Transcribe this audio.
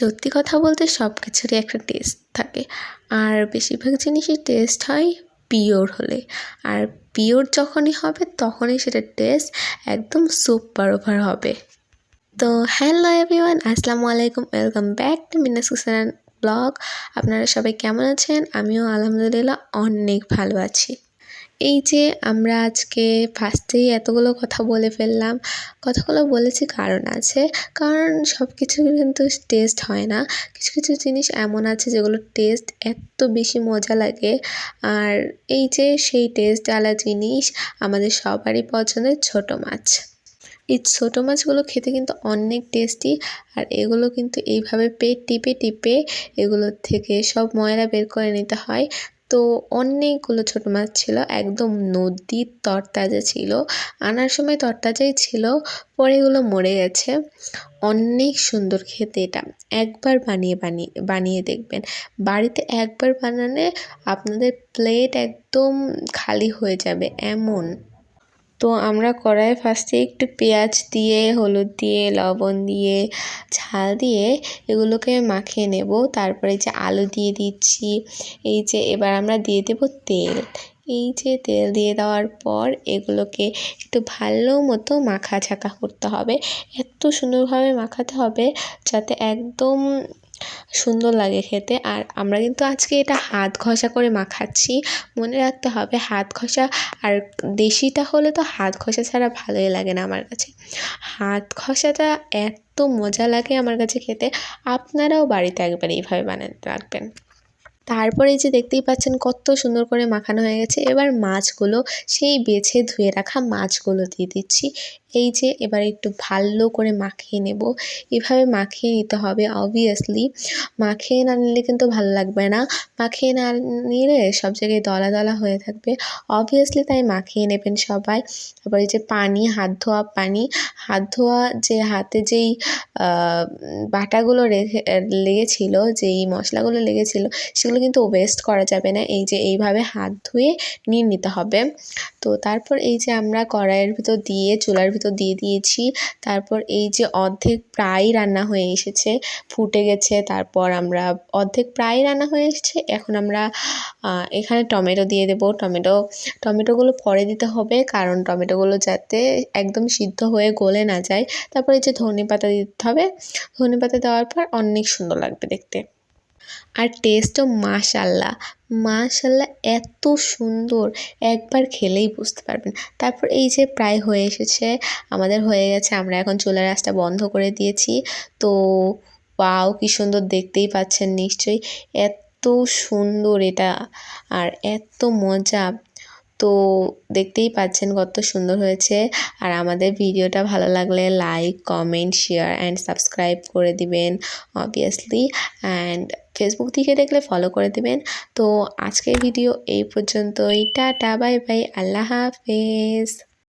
সত্যি কথা বলতে সব কিছুরই একটা টেস্ট থাকে, আর বেশিরভাগ জিনিসই টেস্ট হয় পিওর হলে। আর পিওর যখনই হবে তখনই সেটার টেস্ট একদম সুপার ওভার হবে। তো হ্যালো এভরিওয়ান, আসসালামু আলাইকুম, ওয়েলকাম ব্যাক টু মিনাস কুসান ব্লগ। আপনারা সবাই কেমন আছেন? আমিও আলহামদুলিল্লাহ অনেক ভালো আছি। এই যে আমরা আজকে ফার্স্টেই এতগুলো কথা বলে ফেললাম, কথাগুলো বলেছি কারণ আছে, কারণ সব কিছু কিন্তু টেস্ট হয় না। কিছু কিছু জিনিস এমন আছে যেগুলো টেস্ট এত বেশি মজা লাগে। আর এই যে সেই টেস্টওয়ালা জিনিস আমাদের সবারই পছন্দের ছোটো মাছ। এই ছোটো মাছগুলো খেতে কিন্তু অনেক টেস্টি, আর এগুলো কিন্তু এইভাবে পেট টিপে টিপে এগুলোর থেকে সব ময়লা বের করে নিতে হয়। তো অনেকগুলো ছোটো মাছ ছিল, একদম নদীর তরতাজা ছিল। আনার সময় তরতাজাই ছিল, পরে এগুলো মরে গেছে। অনেক সুন্দর খেতে এটা, একবার বানিয়ে দেখবেন। বাড়িতে একবার বানালে আপনাদের প্লেট একদম খালি হয়ে যাবে এমন। তো আমরা কড়াইয়ে ফার্স্টে একটু পেঁয়াজ দিয়ে, হলুদ দিয়ে, লবণ দিয়ে, ঝাল দিয়ে এগুলোকে মাখিয়ে নেব। তারপরে যে আলু দিয়ে দিচ্ছি, এই যে এবার আমরা দিয়ে দেব তেল। এই যে তেল দিয়ে দেওয়ার পর এগুলোকে একটু ভালো মতো মাখাঝাকা করতে হবে। এত সুন্দরভাবে মাখাতে হবে যাতে একদম সুন্দর লাগে খেতে। আর আমরা কিন্তু আজকে এটা হাত ঘষা করে মাখাচ্ছি, মনে রাখতে হবে হাত ঘষা। আর দেশিটা হলে তো হাত ঘষা ছাড়া ভালোই লাগে না আমার কাছে। হাত ঘষাটা এত মজা লাগে আমার কাছে খেতে। আপনারাও বাড়িতে একবার এইভাবে বানাতে রাখবেন। তারপরে এই যে দেখতেই পাচ্ছেন কত সুন্দর করে মাখানো হয়ে গেছে। এবার মাছগুলো, সেই বেছে ধুয়ে রাখা মাছগুলো দিয়ে দিচ্ছি। এই যে এবার একটু ভালো করে মাখিয়ে নেব। এভাবে মাখিয়ে নিতে হবে অবভিয়াসলি। মাখিয়ে না নিলে কিন্তু ভালো লাগবে না। মাখিয়ে না নিলে সব জায়গায় দলা দলা হয়ে থাকবে। অবভিয়াসলি তাই মাখিয়ে নেবেন সবাই। তারপর এই যে পানি, হাত ধোয়া পানি, হাত ধোয়া যে হাতে যেই বাটাগুলো লেগেছিল, যেই মশলাগুলো লেগেছিল সেগুলো কিন্তু ওয়েস্ট করা যাবে না। এই যে এইভাবে হাত ধুয়ে নিয়ে নিতে হবে। তো তারপর এই যে আমরা কড়াইয়ের ভিতর দিয়ে, চুলার ভিতর দিয়ে দিয়েছি। তারপর এই যে অর্ধেক প্রায় রান্না হয়ে এসেছে, ফুটে গেছে। তারপর আমরা অর্ধেক প্রায় রান্না হয়ে এসেছে। এখন আমরা এখানে টমেটো দিয়ে দেবো। টমেটোগুলো পরে দিতে হবে, কারণ টমেটোগুলো যাতে একদম সিদ্ধ হয়ে গলে না যায়। তারপর এই যে ধনেপাতা দিতে হবে। ধনেপাতা দেওয়ার পর অনেক সুন্দর লাগবে দেখতে। আর টেস্টও মাশাল্লাহ এত সুন্দর, একবার খেলেই বুঝতে পারবেন। তারপর এই যে প্রায় হয়ে এসেছে, আমাদের হয়ে গেছে। আমরা এখন চুলার আঁচটা বন্ধ করে দিয়েছি। তো ওয়াও, কি সুন্দর, দেখতেই পাচ্ছেন নিশ্চয়ই। এত সুন্দর এটা, আর এত মজা। তো দেখতেই পাচ্ছেন কত সুন্দর হয়েছে। আর আমাদের ভিডিওটা ভালো লাগলে like, comment, share and subscribe করে দিবেন অবভিয়াসলি। অ্যান্ড ফেসবুক থেকে দেখলে ফলো করে দিবেন। তো আজকের ভিডিও এই পর্যন্তই। টাটা, বাই বাই, আল্লাহ হাফেজ।